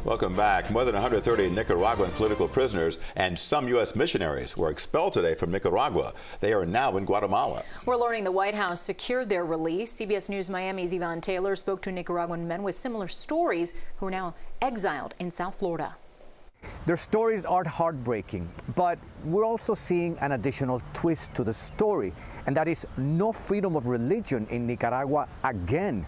Welcome back. More than 130 Nicaraguan political prisoners and some U.S. missionaries were expelled today from Nicaragua. They are now in Guatemala. We're learning the White House secured their release. CBS News Miami's Yvonne Taylor spoke to Nicaraguan men with similar stories who are now exiled in South Florida. Their stories are heartbreaking, but we're also seeing an additional twist to the story, and that is no freedom of religion in Nicaragua again.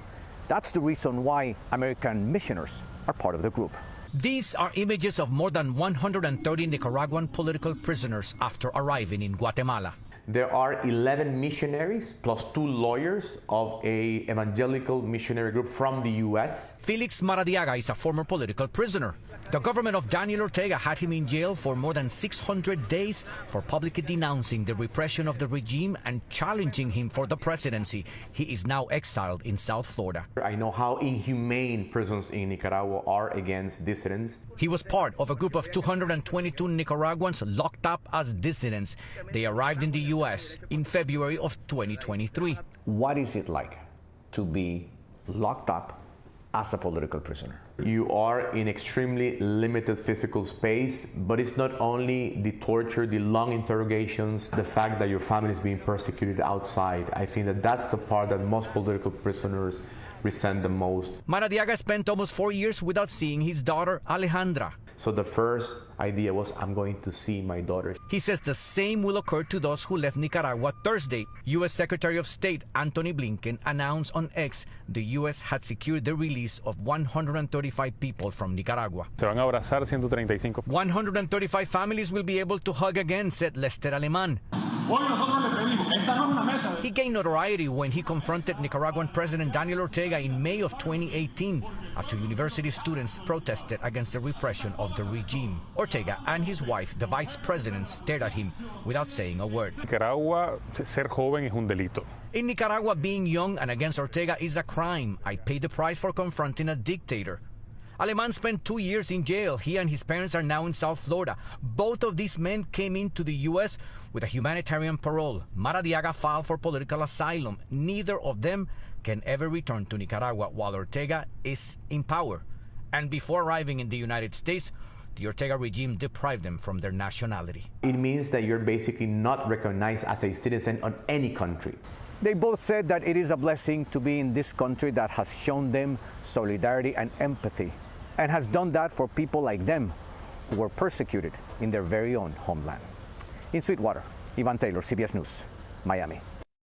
That's the reason why American missionaries are part of the group. These are images of more than 130 Nicaraguan political prisoners after arriving in Guatemala. There are 11 missionaries plus 2 lawyers of a evangelical missionary group from the U.S. Felix Maradiaga is a former political prisoner. The government of Daniel Ortega had him in jail for more than 600 days for publicly denouncing the repression of the regime and challenging him for the presidency. He is now exiled in South Florida. I know how inhumane prisons in Nicaragua are against dissidents. He was part of a group of 222 Nicaraguans locked up as dissidents. They arrived in the U.S. in February of 2023. What is it like to be locked up as a political prisoner? You are in extremely limited physical space, but it's not only the torture, the long interrogations, the fact that your family is being persecuted outside. I think that that's the part that most political prisoners resent the most. Maradiaga spent almost 4 years without seeing his daughter, Alejandra. So the first idea was, I'm going to see my daughter. He says the same will occur to those who left Nicaragua Thursday. U.S. Secretary of State Antony Blinken announced on X the U.S. had secured the release of 135 people from Nicaragua. Se van a abrazar 135. 135 families will be able to hug again, said Lester Alemán. He gained notoriety when he confronted Nicaraguan President Daniel Ortega in May of 2018 after university students protested against the repression of the regime. Ortega and his wife, the vice president, stared at him without saying a word. Nicaragua, ser joven es un delito. In Nicaragua, being young and against Ortega is a crime. I paid the price for confronting a dictator. Alemán spent 2 years in jail. He and his parents are now in South Florida. Both of these men came into the U.S. with a humanitarian parole. Maradiaga filed for political asylum. Neither of them can ever return to Nicaragua while Ortega is in power. And before arriving in the United States, the Ortega regime deprived them from their nationality. It means that you're basically not recognized as a citizen of any country. They both said that it is a blessing to be in this country that has shown them solidarity and empathy, and has done that for people like them who were persecuted in their very own homeland. In Sweetwater, Yvonne Taylor, CBS News, Miami.